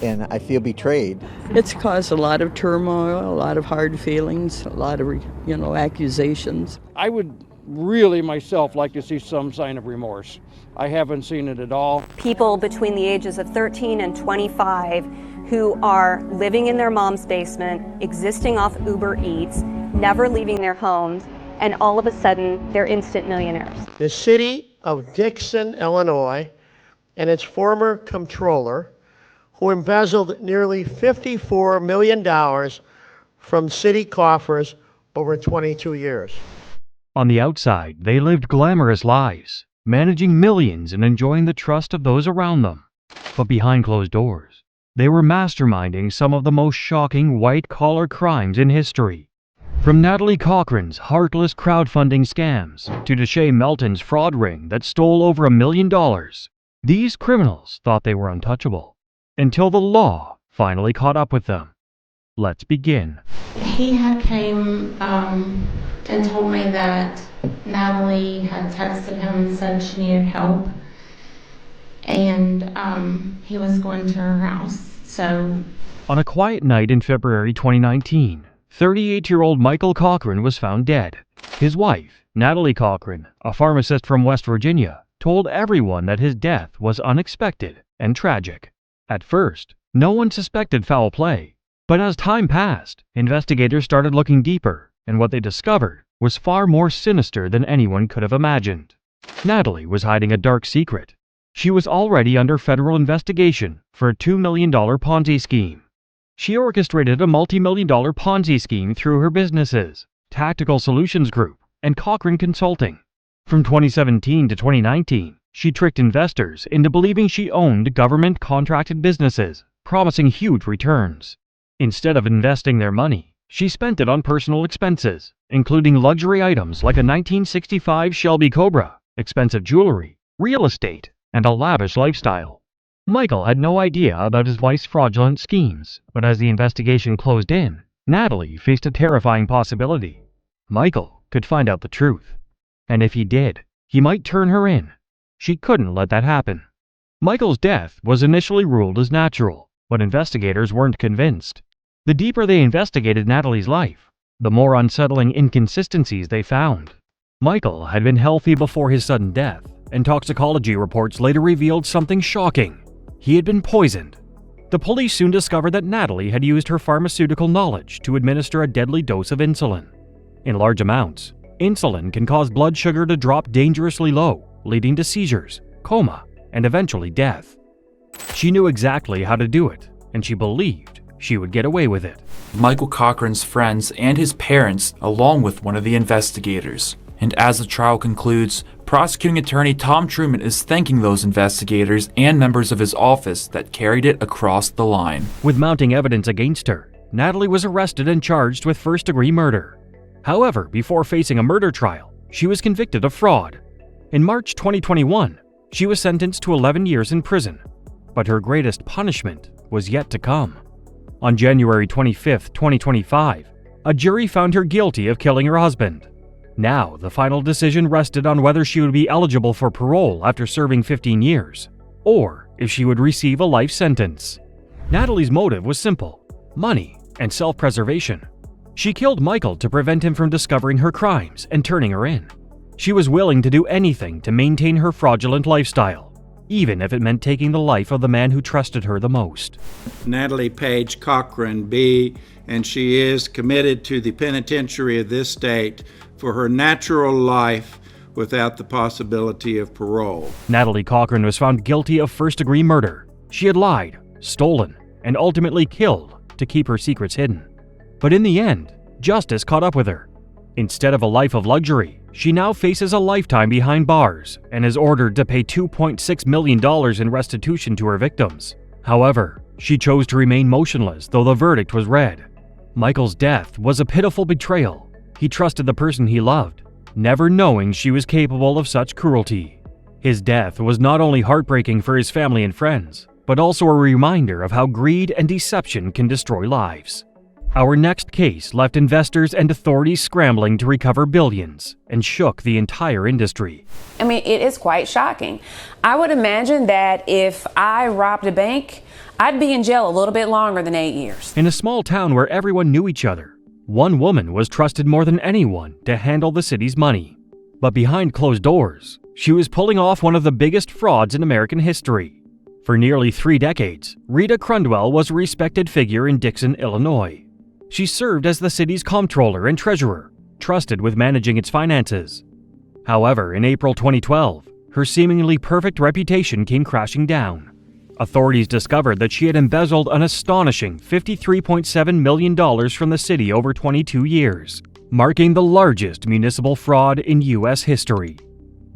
and I feel betrayed. It's caused a lot of turmoil, a lot of hard feelings, a lot of, accusations. I would really myself like to see some sign of remorse. I haven't seen it at all. People between the ages of 13 and 25 who are living in their mom's basement, existing off Uber Eats, never leaving their homes, and all of a sudden they're instant millionaires. The city of Dixon, Illinois, and its former comptroller, who embezzled nearly $54 million from city coffers over 22 years. On the outside, they lived glamorous lives, managing millions and enjoying the trust of those around them. But behind closed doors, they were masterminding some of the most shocking white-collar crimes in history. From Natalie Cochran's heartless crowdfunding scams to Deshay Melton's fraud ring that stole over $1 million, these criminals thought they were untouchable, until the law finally caught up with them. Let's begin. He had came and told me that Natalie had texted him and said she needed help, and he was going to her house. So, on a quiet night in February 2019, 38-year-old Michael Cochran was found dead. His wife, Natalie Cochran, a pharmacist from West Virginia, told everyone that his death was unexpected and tragic. At first, no one suspected foul play, but as time passed, investigators started looking deeper, and what they discovered was far more sinister than anyone could have imagined. Natalie was hiding a dark secret. She was already under federal investigation for a $2 million Ponzi scheme. She orchestrated a multi-million-dollar Ponzi scheme through her businesses, Tactical Solutions Group, and Cochran Consulting. From 2017 to 2019, she tricked investors into believing she owned government-contracted businesses, promising huge returns. Instead of investing their money, she spent it on personal expenses, including luxury items like a 1965 Shelby Cobra, expensive jewelry, real estate, and a lavish lifestyle. Michael had no idea about his wife's fraudulent schemes, but as the investigation closed in, Natalie faced a terrifying possibility. Michael could find out the truth, and if he did, he might turn her in. She couldn't let that happen. Michael's death was initially ruled as natural, but investigators weren't convinced. The deeper they investigated Natalie's life, the more unsettling inconsistencies they found. Michael had been healthy before his sudden death, and toxicology reports later revealed something shocking. He had been poisoned. The police soon discovered that Natalie had used her pharmaceutical knowledge to administer a deadly dose of insulin. In large amounts, insulin can cause blood sugar to drop dangerously low, leading to seizures, coma, and eventually death. She knew exactly how to do it, and she believed she would get away with it. Michael Cochran's friends and his parents, along with one of the investigators. And as the trial concludes, prosecuting attorney Tom Truman is thanking those investigators and members of his office that carried it across the line. With mounting evidence against her, Natalie was arrested and charged with first-degree murder. However, before facing a murder trial, she was convicted of fraud. In March 2021, she was sentenced to 11 years in prison, but her greatest punishment was yet to come. On January 25, 2025, a jury found her guilty of killing her husband. Now, the final decision rested on whether she would be eligible for parole after serving 15 years, or if she would receive a life sentence. Natalie's motive was simple: money and self-preservation. She killed Michael to prevent him from discovering her crimes and turning her in. She was willing to do anything to maintain her fraudulent lifestyle, even if it meant taking the life of the man who trusted her the most. Natalie Page Cochran, B., and she is committed to the penitentiary of this state for her natural life without the possibility of parole. Natalie Cochran was found guilty of first-degree murder. She had lied, stolen, and ultimately killed to keep her secrets hidden. But in the end, justice caught up with her. Instead of a life of luxury, she now faces a lifetime behind bars and is ordered to pay $2.6 million in restitution to her victims. However, she chose to remain motionless though the verdict was read. Michael's death was a pitiful betrayal. He trusted the person he loved, never knowing she was capable of such cruelty. His death was not only heartbreaking for his family and friends, but also a reminder of how greed and deception can destroy lives. Our next case left investors and authorities scrambling to recover billions and shook the entire industry. I mean, it is quite shocking. I would imagine that if I robbed a bank, I'd be in jail a little bit longer than 8 years. In a small town where everyone knew each other, one woman was trusted more than anyone to handle the city's money. But behind closed doors, she was pulling off one of the biggest frauds in American history. For nearly 3 decades, Rita Crundwell was a respected figure in Dixon, Illinois. She served as the city's comptroller and treasurer, trusted with managing its finances. However, in April 2012, her seemingly perfect reputation came crashing down. Authorities discovered that she had embezzled an astonishing $53.7 million from the city over 22 years, marking the largest municipal fraud in U.S. history.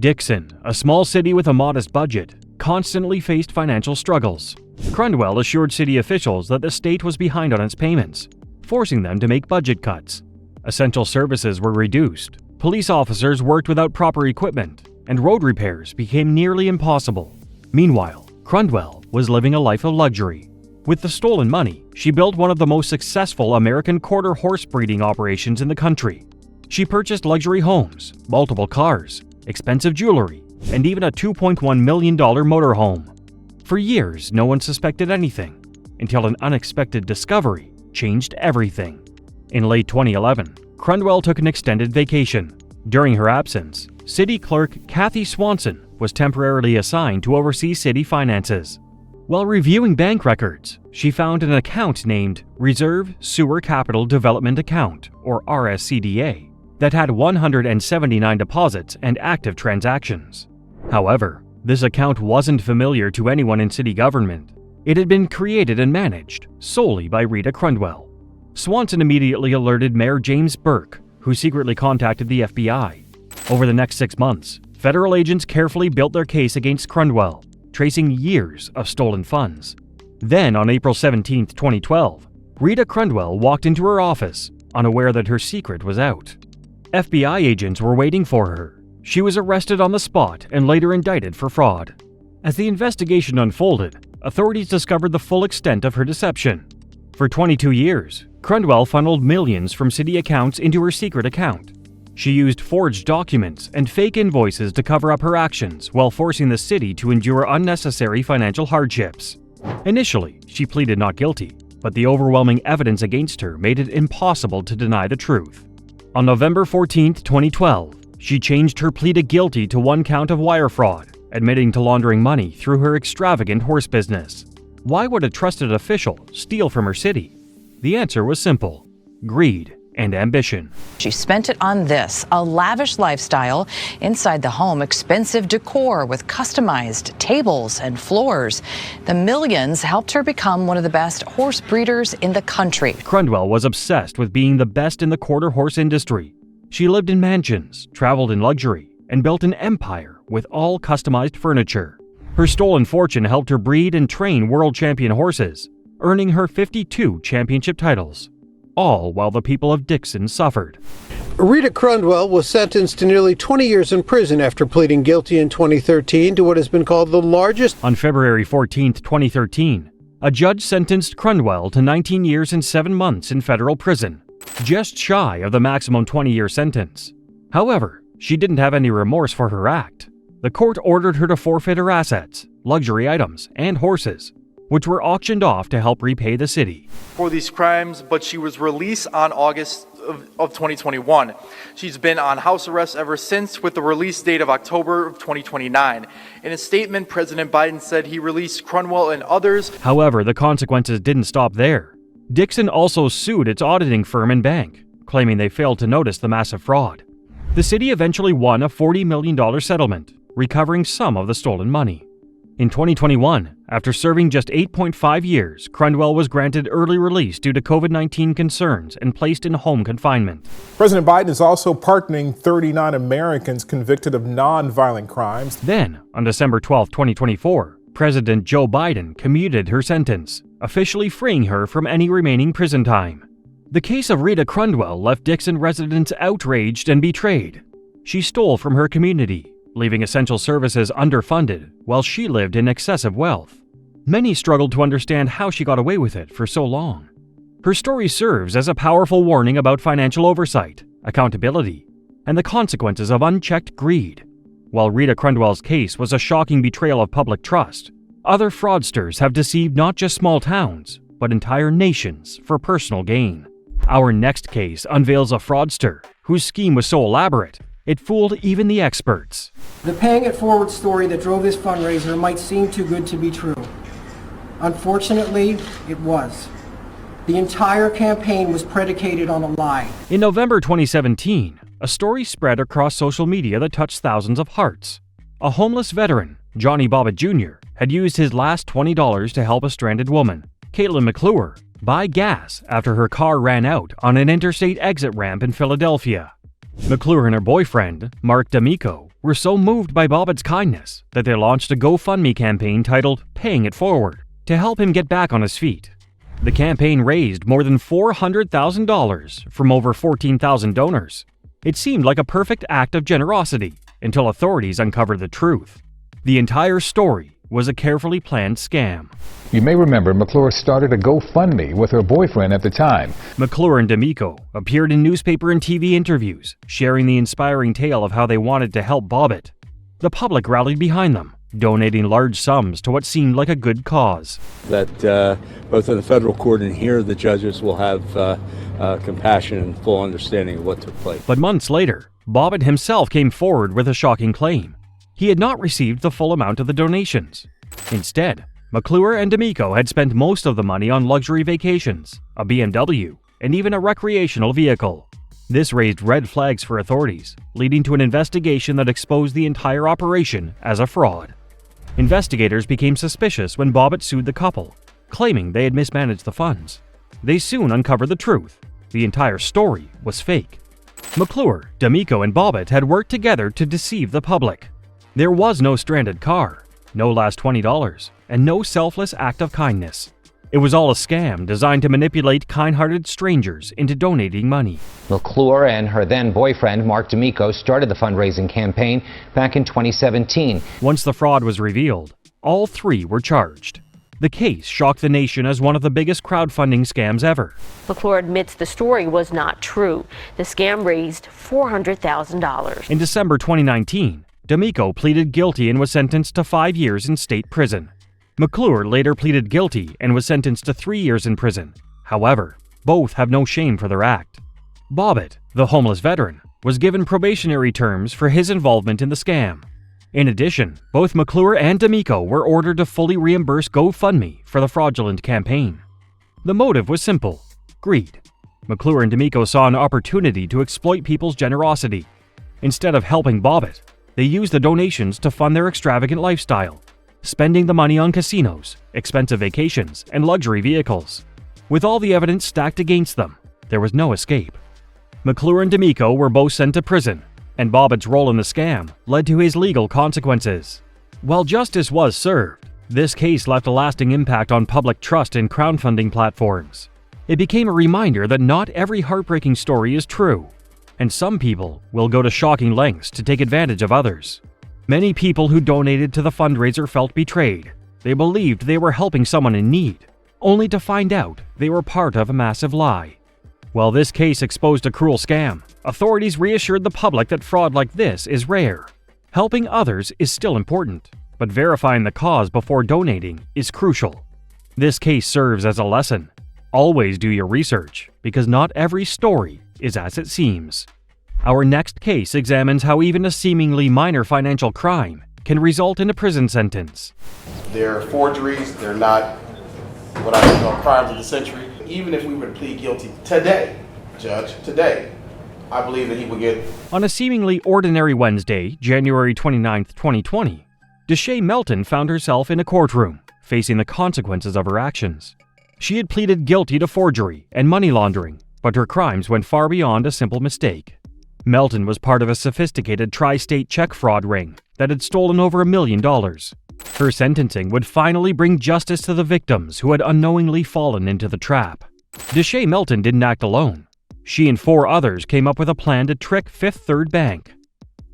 Dixon, a small city with a modest budget, constantly faced financial struggles. Crundwell assured city officials that the state was behind on its payments, forcing them to make budget cuts. Essential services were reduced, police officers worked without proper equipment, and road repairs became nearly impossible. Meanwhile, Crundwell was living a life of luxury. With the stolen money, she built one of the most successful American quarter horse breeding operations in the country. She purchased luxury homes, multiple cars, expensive jewelry, and even a $2.1 million motorhome. For years, no one suspected anything, until an unexpected discovery changed everything. In late 2011, Crundwell took an extended vacation. During her absence, City Clerk Kathy Swanson was temporarily assigned to oversee city finances. While reviewing bank records, she found an account named Reserve Sewer Capital Development Account, or RSCDA, that had 179 deposits and active transactions. However, this account wasn't familiar to anyone in city government. It had been created and managed solely by Rita Crundwell. Swanson immediately alerted Mayor James Burke, who secretly contacted the FBI. Over the next 6 months, federal agents carefully built their case against Crundwell, tracing years of stolen funds. Then, on April 17, 2012, Rita Crundwell walked into her office, unaware that her secret was out. FBI agents were waiting for her. She was arrested on the spot and later indicted for fraud. As the investigation unfolded, authorities discovered the full extent of her deception. For 22 years, Crundwell funneled millions from city accounts into her secret account. She used forged documents and fake invoices to cover up her actions while forcing the city to endure unnecessary financial hardships. Initially, she pleaded not guilty, but the overwhelming evidence against her made it impossible to deny the truth. On November 14, 2012, she changed her plea to guilty to 1 count of wire fraud, admitting to laundering money through her extravagant horse business. Why would a trusted official steal from her city? The answer was simple: greed and ambition. She spent it on this, a lavish lifestyle. Inside the home, expensive decor with customized tables and floors. The millions helped her become one of the best horse breeders in the country. Crundwell was obsessed with being the best in the quarter horse industry. She lived in mansions, traveled in luxury, and built an empire with all customized furniture. Her stolen fortune helped her breed and train world champion horses, earning her 52 championship titles, all while the people of Dixon suffered. Rita Crundwell was sentenced to nearly 20 years in prison after pleading guilty in 2013 to what has been called the largest. On February 14, 2013, a judge sentenced Crundwell to 19 years and 7 months in federal prison, just shy of the maximum 20-year sentence. However, she didn't have any remorse for her act. The court ordered her to forfeit her assets, luxury items, and horses, which were auctioned off to help repay the city. For these crimes, but she was released on August of 2021. She's been on house arrest ever since, with the release date of October of 2029. In a statement, President Biden said he released Crundwell and others. However, the consequences didn't stop there. Dixon also sued its auditing firm and bank, claiming they failed to notice the massive fraud. The city eventually won a $40 million settlement, recovering some of the stolen money. In 2021, after serving just 8.5 years, Crundwell was granted early release due to COVID-19 concerns and placed in home confinement. President Biden is also pardoning 39 Americans convicted of non-violent crimes. Then, on December 12, 2024, President Joe Biden commuted her sentence, officially freeing her from any remaining prison time. The case of Rita Crundwell left Dixon residents outraged and betrayed. She stole from her community, leaving essential services underfunded while she lived in excessive wealth. Many struggled to understand how she got away with it for so long. Her story serves as a powerful warning about financial oversight, accountability, and the consequences of unchecked greed. While Rita Crundwell's case was a shocking betrayal of public trust, other fraudsters have deceived not just small towns, but entire nations for personal gain. Our next case unveils a fraudster whose scheme was so elaborate, it fooled even the experts. The paying it forward story that drove this fundraiser might seem too good to be true. Unfortunately, it was. The entire campaign was predicated on a lie. In November 2017, a story spread across social media that touched thousands of hearts. A homeless veteran, Johnny Bobbitt Jr., had used his last $20 to help a stranded woman, Caitlin McClure, buy gas after her car ran out on an interstate exit ramp in Philadelphia. McClure and her boyfriend, Mark D'Amico, were so moved by Bobbitt's kindness that they launched a GoFundMe campaign titled Paying It Forward to help him get back on his feet. The campaign raised more than $400,000 from over 14,000 donors. It seemed like a perfect act of generosity until authorities uncovered the truth. The entire story was a carefully planned scam. You may remember McClure started a GoFundMe with her boyfriend at the time. McClure and D'Amico appeared in newspaper and TV interviews, sharing the inspiring tale of how they wanted to help Bobbitt. The public rallied behind them, donating large sums to what seemed like a good cause. That both in the federal court and here, the judges will have compassion and full understanding of what took place. But months later, Bobbitt himself came forward with a shocking claim. He had not received the full amount of the donations. Instead, McClure and D'Amico had spent most of the money on luxury vacations, a BMW, and even a recreational vehicle. This raised red flags for authorities, leading to an investigation that exposed the entire operation as a fraud. Investigators became suspicious when Bobbitt sued the couple, claiming they had mismanaged the funds. They soon uncovered the truth. The entire story was fake. McClure, D'Amico, and Bobbitt had worked together to deceive the public. There was no stranded car, no last $20, and no selfless act of kindness. It was all a scam designed to manipulate kind-hearted strangers into donating money. McClure and her then-boyfriend, Mark D'Amico, started the fundraising campaign back in 2017. Once the fraud was revealed, all three were charged. The case shocked the nation as one of the biggest crowdfunding scams ever. McClure admits the story was not true. The scam raised $400,000. In December 2019, D'Amico pleaded guilty and was sentenced to 5 years in state prison. McClure later pleaded guilty and was sentenced to 3 years in prison. However, both have no shame for their act. Bobbitt, the homeless veteran, was given probationary terms for his involvement in the scam. In addition, both McClure and D'Amico were ordered to fully reimburse GoFundMe for the fraudulent campaign. The motive was simple: greed. McClure and D'Amico saw an opportunity to exploit people's generosity. Instead of helping Bobbitt, they used the donations to fund their extravagant lifestyle, spending the money on casinos, expensive vacations, and luxury vehicles. With all the evidence stacked against them, there was no escape. McClure and D'Amico were both sent to prison, and Bobbitt's role in the scam led to his legal consequences. While justice was served, this case left a lasting impact on public trust in crowdfunding platforms. It became a reminder that not every heartbreaking story is true, and some people will go to shocking lengths to take advantage of others. Many people who donated to the fundraiser felt betrayed. They believed they were helping someone in need, only to find out they were part of a massive lie. While this case exposed a cruel scam, authorities reassured the public that fraud like this is rare. Helping others is still important, but verifying the cause before donating is crucial. This case serves as a lesson. Always do your research, because not every story is as it seems. Our next case examines how even a seemingly minor financial crime can result in a prison sentence. They're forgeries, they're not what I call crimes of the century. Even if we were to plead guilty today, Judge, today, I believe that he would get... On a seemingly ordinary Wednesday, January 29, 2020, Deshay Melton found herself in a courtroom, facing the consequences of her actions. She had pleaded guilty to forgery and money laundering, but her crimes went far beyond a simple mistake. Melton was part of a sophisticated tri-state check fraud ring that had stolen over $1 million. Her sentencing would finally bring justice to the victims who had unknowingly fallen into the trap. Deshay Melton didn't act alone. She and 4 others came up with a plan to trick Fifth Third Bank.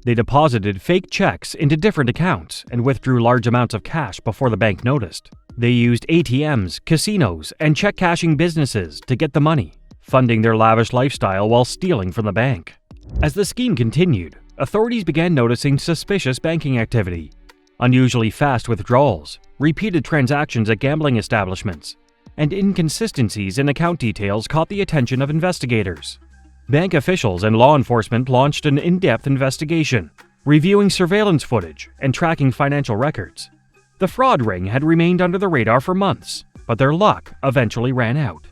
They deposited fake checks into different accounts and withdrew large amounts of cash before the bank noticed. They used ATMs, casinos, and check cashing businesses to get the money, funding their lavish lifestyle while stealing from the bank. As the scheme continued, authorities began noticing suspicious banking activity, unusually fast withdrawals, repeated transactions at gambling establishments, and inconsistencies in account details caught the attention of investigators. Bank officials and law enforcement launched an in-depth investigation, reviewing surveillance footage and tracking financial records. The fraud ring had remained under the radar for months, but their luck eventually ran out.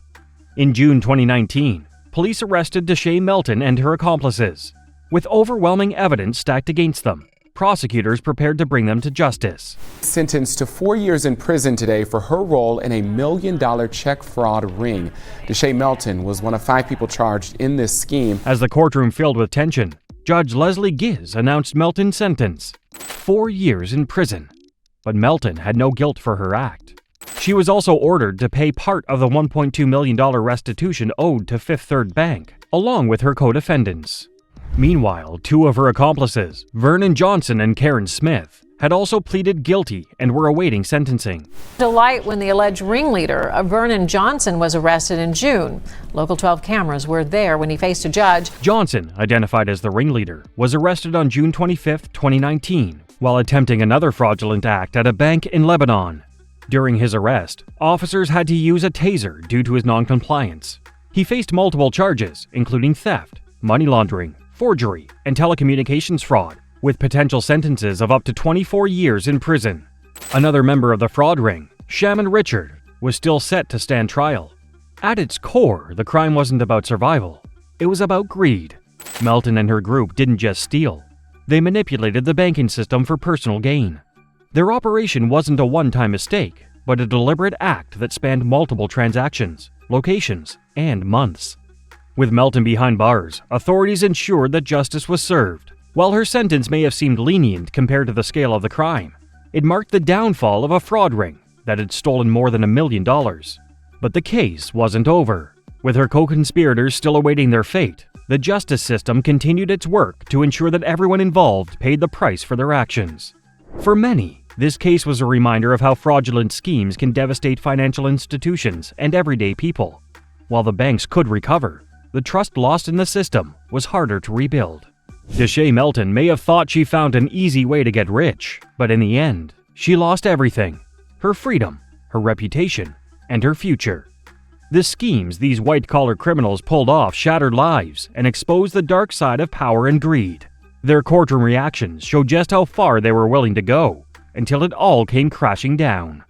In June 2019, police arrested Deshay Melton and her accomplices. With overwhelming evidence stacked against them, prosecutors prepared to bring them to justice. Sentenced to 4 years in prison today for her role in a $1 million check fraud ring. Deshay Melton was one of 5 people charged in this scheme. As the courtroom filled with tension, Judge Leslie Giz announced Melton's sentence: 4 years in prison. But Melton had no guilt for her act. She was also ordered to pay part of the $1.2 million restitution owed to Fifth Third Bank, along with her co-defendants. Meanwhile, 2 of her accomplices, Vernon Johnson and Karen Smith, had also pleaded guilty and were awaiting sentencing. Delight when the alleged ringleader of Vernon Johnson was arrested in June. Local 12 cameras were there when he faced a judge. Johnson, identified as the ringleader, was arrested on June 25, 2019, while attempting another fraudulent act at a bank in Lebanon. During his arrest, officers had to use a taser due to his noncompliance. He faced multiple charges, including theft, money laundering, forgery, and telecommunications fraud, with potential sentences of up to 24 years in prison. Another member of the fraud ring, Shaman Richard, was still set to stand trial. At its core, the crime wasn't about survival. It was about greed. Melton and her group didn't just steal. They manipulated the banking system for personal gain. Their operation wasn't a one-time mistake, but a deliberate act that spanned multiple transactions, locations, and months. With Melton behind bars, authorities ensured that justice was served. While her sentence may have seemed lenient compared to the scale of the crime, it marked the downfall of a fraud ring that had stolen more than $1 million. But the case wasn't over. With her co-conspirators still awaiting their fate, the justice system continued its work to ensure that everyone involved paid the price for their actions. For many, this case was a reminder of how fraudulent schemes can devastate financial institutions and everyday people. While the banks could recover, the trust lost in the system was harder to rebuild. Deshay Melton may have thought she found an easy way to get rich, but in the end, she lost everything: her freedom, her reputation, and her future. The schemes these white-collar criminals pulled off shattered lives and exposed the dark side of power and greed. Their courtroom reactions showed just how far they were willing to go, until it all came crashing down.